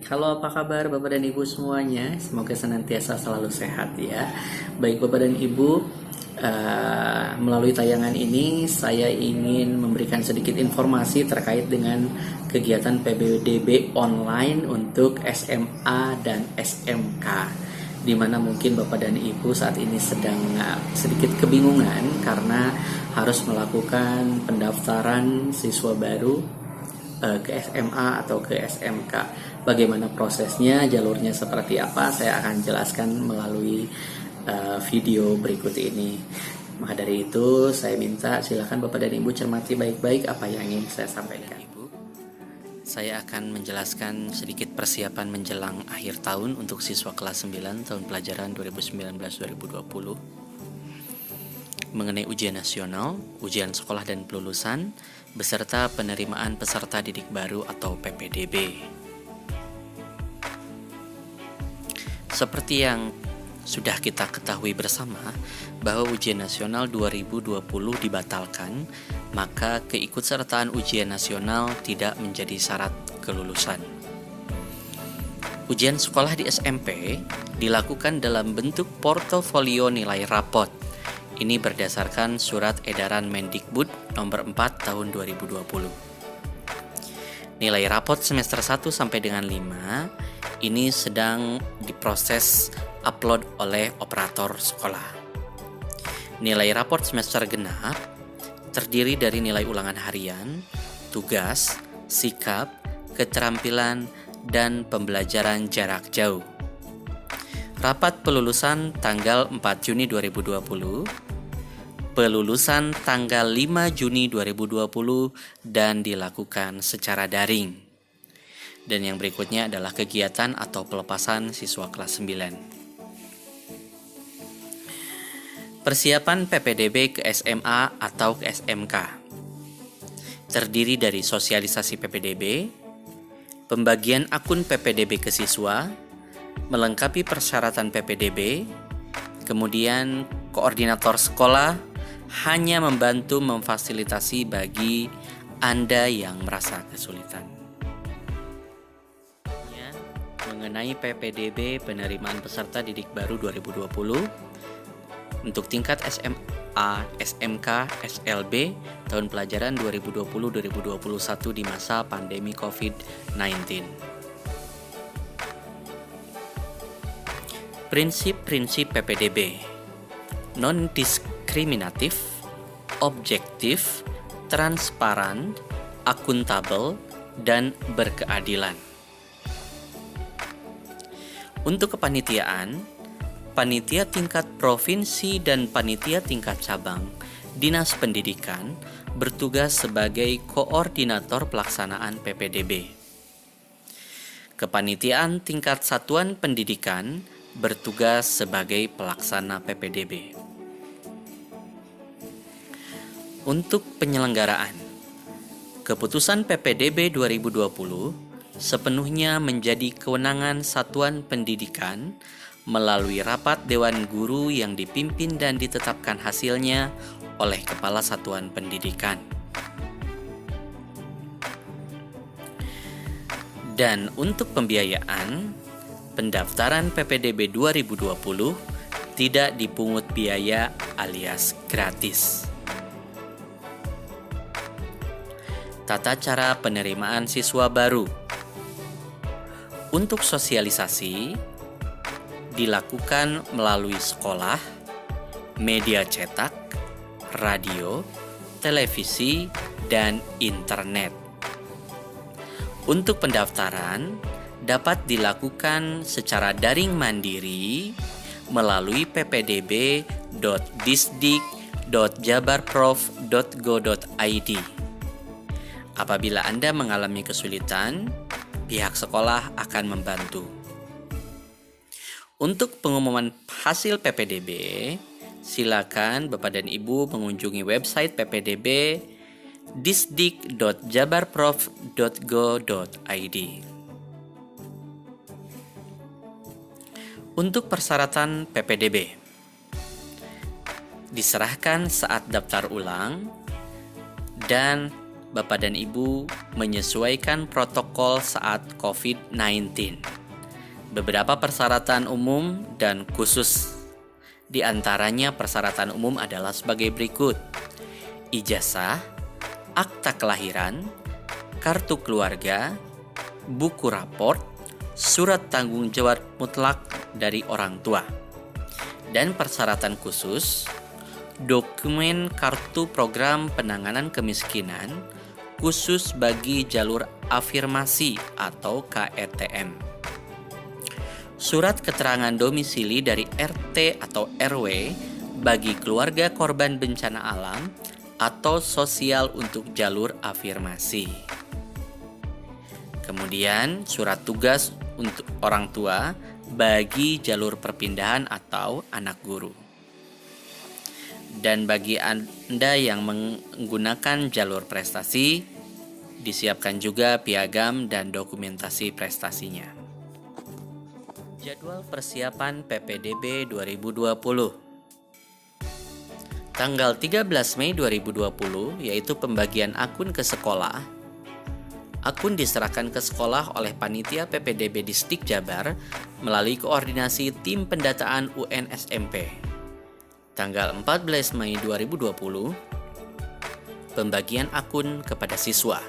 Halo, apa kabar Bapak dan Ibu semuanya? Semoga senantiasa selalu sehat ya. Baik Bapak dan Ibu, melalui tayangan ini saya ingin memberikan sedikit informasi terkait dengan kegiatan PPDB online untuk SMA dan SMK, di mana mungkin Bapak dan Ibu saat ini sedang sedikit kebingungan karena harus melakukan pendaftaran siswa baru ke SMA atau ke SMK. Bagaimana prosesnya, jalurnya seperti apa, saya akan jelaskan melalui video berikut ini. Maka dari itu saya minta silakan Bapak dan Ibu cermati baik-baik apa yang ingin saya sampaikan. Saya akan menjelaskan sedikit persiapan menjelang akhir tahun untuk siswa kelas 9 tahun pelajaran 2019-2020 mengenai ujian nasional, ujian sekolah dan kelulusan, beserta penerimaan peserta didik baru atau PPDB. Seperti yang sudah kita ketahui bersama bahwa ujian nasional 2020 dibatalkan, maka keikutsertaan ujian nasional tidak menjadi syarat kelulusan. Ujian sekolah di SMP dilakukan dalam bentuk portofolio nilai rapot. Ini berdasarkan Surat Edaran Mendikbud nomor 4 tahun 2020. Nilai rapot semester 1 sampai dengan 5 ini sedang diproses upload oleh operator sekolah. Nilai rapot semester genap terdiri dari nilai ulangan harian, tugas, sikap, keterampilan, dan pembelajaran jarak jauh. Rapat pelulusan tanggal 4 Juni 2020, pelulusan tanggal 5 Juni 2020 dan dilakukan secara daring. Dan yang berikutnya adalah kegiatan atau pelepasan siswa kelas 9. Persiapan PPDB ke SMA atau ke SMK terdiri dari sosialisasi PPDB, pembagian akun PPDB ke siswa, melengkapi persyaratan PPDB, kemudian koordinator sekolah hanya membantu memfasilitasi bagi Anda yang merasa kesulitan. Mengenai PPDB penerimaan peserta didik baru 2020 untuk tingkat SMA, SMK, SLB tahun pelajaran 2020-2021 di masa pandemi COVID-19. Prinsip-prinsip PPDB: non-diskriminatif, objektif, transparan, akuntabel, dan berkeadilan. Untuk kepanitiaan, panitia tingkat provinsi dan panitia tingkat cabang, Dinas Pendidikan bertugas sebagai koordinator pelaksanaan PPDB. Kepanitiaan tingkat satuan pendidikan bertugas sebagai pelaksana PPDB. Untuk penyelenggaraan, keputusan PPDB 2020 sepenuhnya menjadi kewenangan satuan pendidikan melalui rapat Dewan Guru yang dipimpin dan ditetapkan hasilnya oleh Kepala Satuan Pendidikan. Dan untuk pembiayaan, pendaftaran PPDB 2020 tidak dipungut biaya alias gratis. Tata cara penerimaan siswa baru. Untuk sosialisasi dilakukan melalui sekolah, media cetak, radio, televisi, dan internet. Untuk pendaftaran dapat dilakukan secara daring mandiri melalui ppdb.disdik.jabarprof.go.id. Apabila Anda mengalami kesulitan, pihak sekolah akan membantu. Untuk pengumuman hasil PPDB, silakan Bapak dan Ibu mengunjungi website PPDB disdik.jabarprof.go.id. Untuk persyaratan PPDB, diserahkan saat daftar ulang dan Bapak dan Ibu menyesuaikan protokol saat COVID-19. Beberapa persyaratan umum dan khusus. Di antaranya persyaratan umum adalah sebagai berikut: ijazah, akta kelahiran, kartu keluarga, buku raport, surat tanggung jawab mutlak dari orang tua. Dan persyaratan khusus, dokumen kartu program penanganan kemiskinan khusus bagi jalur afirmasi atau KETM. Surat keterangan domisili dari RT atau RW bagi keluarga korban bencana alam atau sosial untuk jalur afirmasi. Kemudian surat tugas untuk orang tua bagi jalur perpindahan atau anak guru. Dan bagi Anda yang menggunakan jalur prestasi, disiapkan juga piagam dan dokumentasi prestasinya. Jadwal persiapan PPDB 2020. Tanggal 13 Mei 2020 yaitu pembagian akun ke sekolah. Akun diserahkan ke sekolah oleh Panitia PPDB Distrik Jabar melalui koordinasi Tim Pendataan UNSMP. Tanggal 14 Mei 2020, pembagian akun kepada siswa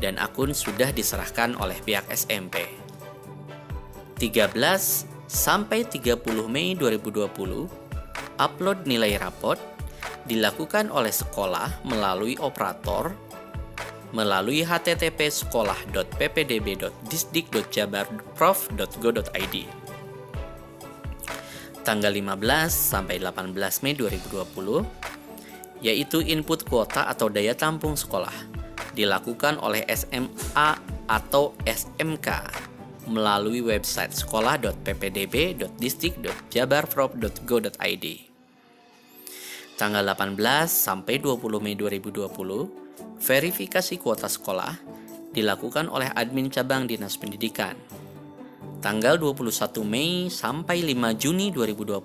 dan akun sudah diserahkan oleh pihak SMP. 13 sampai 30 Mei 2020, upload nilai raport dilakukan oleh sekolah melalui operator melalui http://sekolah.ppdb.disdik.jabarprof.go.id. Tanggal 15 sampai 18 Mei 2020, yaitu input kuota atau daya tampung sekolah, dilakukan oleh SMA atau SMK melalui website sekolah.ppdb.disdik.jabarprof.go.id. Tanggal 18 sampai 20 Mei 2020, verifikasi kuota sekolah dilakukan oleh admin cabang Dinas Pendidikan. Tanggal 21 Mei sampai 5 Juni 2020,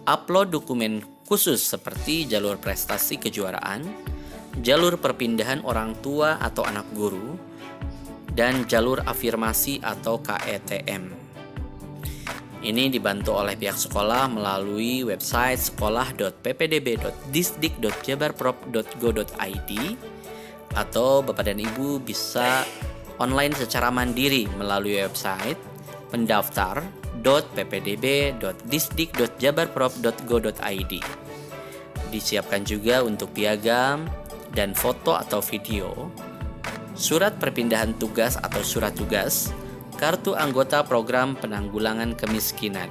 upload dokumen khusus seperti jalur prestasi kejuaraan, jalur perpindahan orang tua atau anak guru, dan jalur afirmasi atau KETM. Ini dibantu oleh pihak sekolah melalui website sekolah.ppdb.disdik.jabarprop.go.id atau Bapak dan Ibu bisa online secara mandiri melalui website pendaftar.ppdb.disdik.jabarprop.go.id. Disiapkan juga untuk piagam dan foto atau video, surat perpindahan tugas atau surat tugas, kartu anggota program penanggulangan kemiskinan.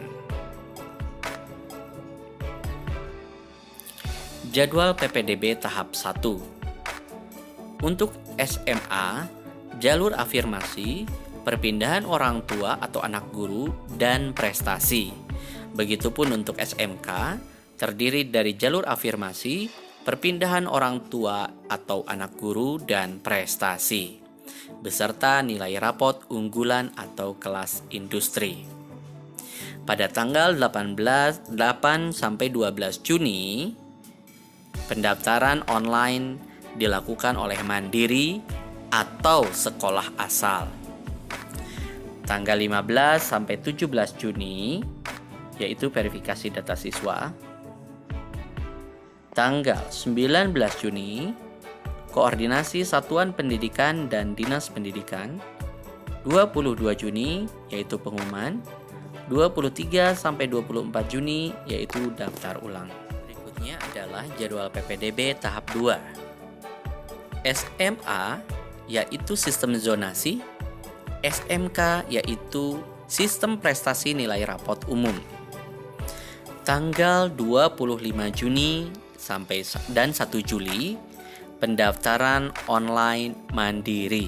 Jadwal PPDB tahap 1. Untuk SMA, jalur afirmasi, perpindahan orang tua atau anak guru, dan prestasi. Begitupun untuk SMK, terdiri dari jalur afirmasi, perpindahan orang tua atau anak guru, dan prestasi, beserta nilai rapot unggulan atau kelas industri. Pada tanggal 8 sampai 12 Juni, pendaftaran online dilakukan oleh mandiri atau sekolah asal. Tanggal 15 sampai 17 Juni yaitu verifikasi data siswa. Tanggal 19 Juni koordinasi satuan pendidikan dan dinas pendidikan. 22 Juni yaitu pengumuman. 23 sampai 24 Juni yaitu daftar ulang. Berikutnya adalah jadwal PPDB tahap 2. SMA yaitu sistem zonasi, SMK yaitu sistem prestasi nilai rapot umum. Tanggal 25 Juni sampai dan 1 Juli pendaftaran online mandiri.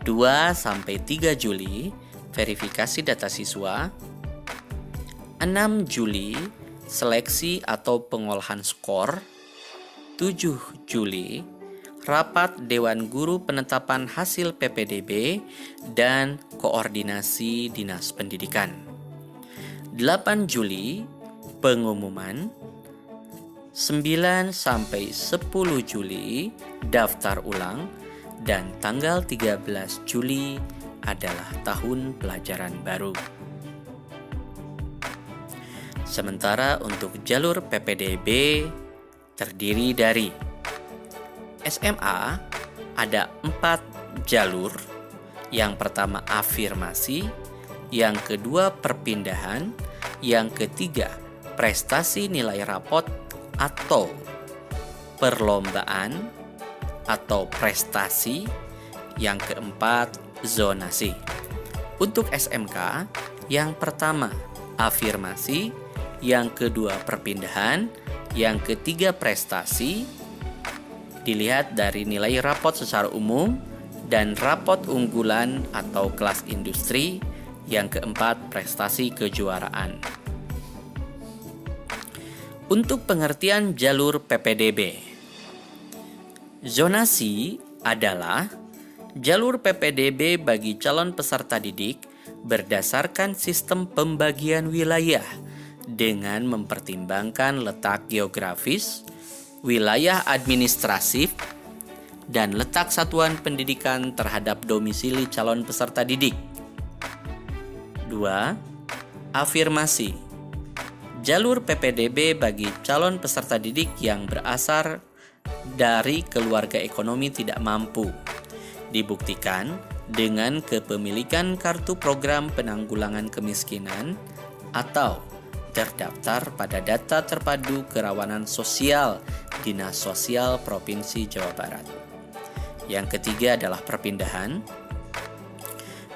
2 sampai 3 Juli verifikasi data siswa. 6 Juli seleksi atau pengolahan skor. 7 Juli rapat Dewan Guru penetapan hasil PPDB dan koordinasi Dinas Pendidikan. 8 Juli pengumuman. 9 sampai 10 Juli daftar ulang, dan tanggal 13 Juli adalah tahun pelajaran baru. Sementara untuk jalur PPDB terdiri dari SMA ada 4 jalur. Yang pertama afirmasi, yang kedua perpindahan, yang ketiga prestasi nilai rapot atau perlombaan atau prestasi, yang keempat zonasi. Untuk SMK, yang pertama afirmasi, yang kedua perpindahan, yang ketiga prestasi, dilihat dari nilai rapot secara umum, dan rapot unggulan atau kelas industri, yang keempat prestasi kejuaraan. Untuk pengertian jalur PPDB, zonasi adalah jalur PPDB bagi calon peserta didik berdasarkan sistem pembagian wilayah dengan mempertimbangkan letak geografis, wilayah administratif, dan letak satuan pendidikan terhadap domisili calon peserta didik. 2. Afirmasi. Jalur PPDB bagi calon peserta didik yang berasal dari keluarga ekonomi tidak mampu. Dibuktikan dengan kepemilikan kartu program penanggulangan kemiskinan atau terdaftar pada data terpadu kerawanan sosial Dinas Sosial Provinsi Jawa Barat. Yang ketiga adalah perpindahan.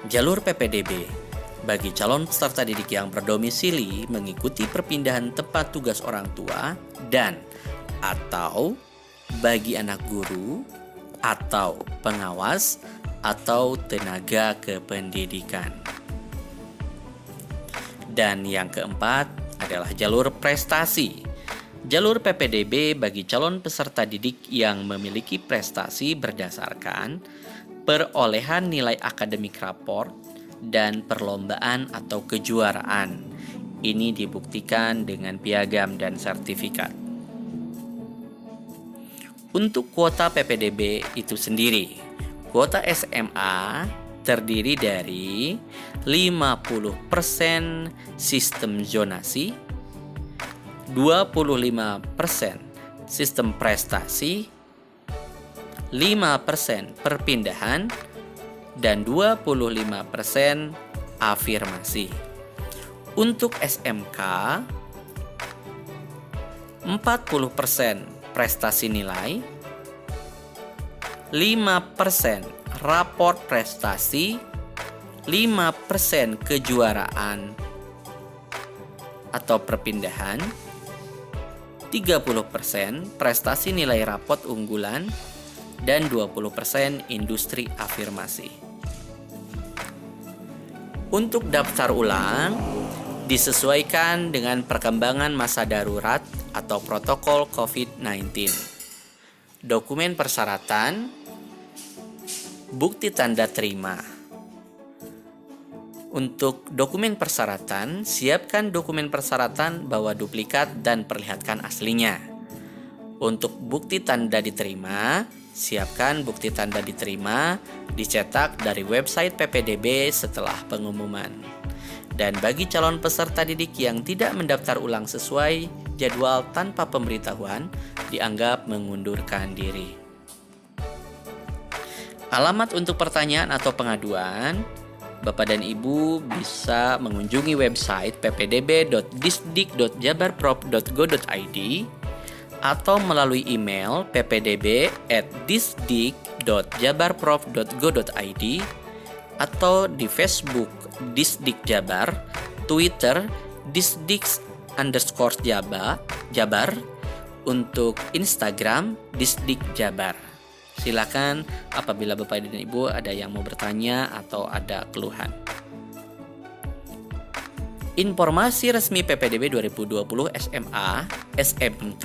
Jalur PPDB bagi calon peserta didik yang berdomisili mengikuti perpindahan tempat tugas orang tua dan atau bagi anak guru atau pengawas atau tenaga kependidikan. Dan yang keempat adalah jalur prestasi. Jalur PPDB bagi calon peserta didik yang memiliki prestasi berdasarkan perolehan nilai akademik raport dan perlombaan atau kejuaraan. Ini dibuktikan dengan piagam dan sertifikat. Untuk kuota PPDB itu sendiri, kuota SMA terdiri dari 50% sistem zonasi, 25% sistem prestasi, 5% perpindahan, dan 25% afirmasi. Untuk SMK, 40% prestasi nilai, 5% raport prestasi, 5% kejuaraan atau perpindahan, 30% prestasi nilai rapot unggulan, dan 20% industri afirmasi. Untuk daftar ulang, disesuaikan dengan perkembangan masa darurat atau protokol COVID-19. Dokumen persyaratan, bukti tanda terima. Untuk dokumen persyaratan, siapkan dokumen persyaratan bawa duplikat dan perlihatkan aslinya. Untuk bukti tanda diterima, siapkan bukti tanda diterima dicetak dari website PPDB setelah pengumuman. Dan bagi calon peserta didik yang tidak mendaftar ulang sesuai jadwal tanpa pemberitahuan, dianggap mengundurkan diri. Alamat untuk pertanyaan atau pengaduan, Bapak dan Ibu bisa mengunjungi website ppdb.disdik.jabarprov.go.id atau melalui email ppdb@disdik.jabarprov.go.id atau di Facebook Disdik Jabar, Twitter Disdik_Jabar, untuk Instagram Disdik Jabar. Silakan apabila Bapak dan Ibu ada yang mau bertanya atau ada keluhan. Informasi resmi PPDB 2020 SMA, SMK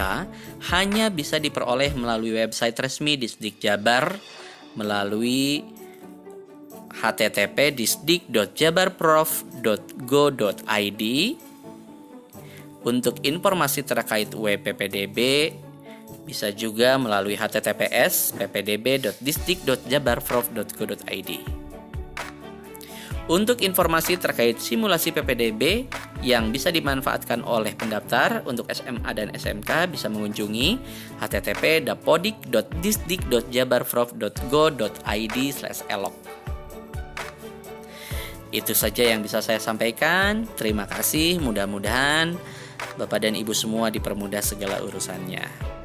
hanya bisa diperoleh melalui website resmi Disdik Jabar melalui http disdik.jabarprov.go.id Untuk informasi terkait WPPDB bisa juga melalui https://ppdb.disdik.jabarprof.go.id. Untuk informasi terkait simulasi PPDB yang bisa dimanfaatkan oleh pendaftar untuk SMA dan SMK bisa mengunjungi http://dapodik.disdik.jabarprof.go.id/elok. Itu saja yang bisa saya sampaikan. Terima kasih. Mudah-mudahan Bapak dan Ibu semua dipermudah segala urusannya.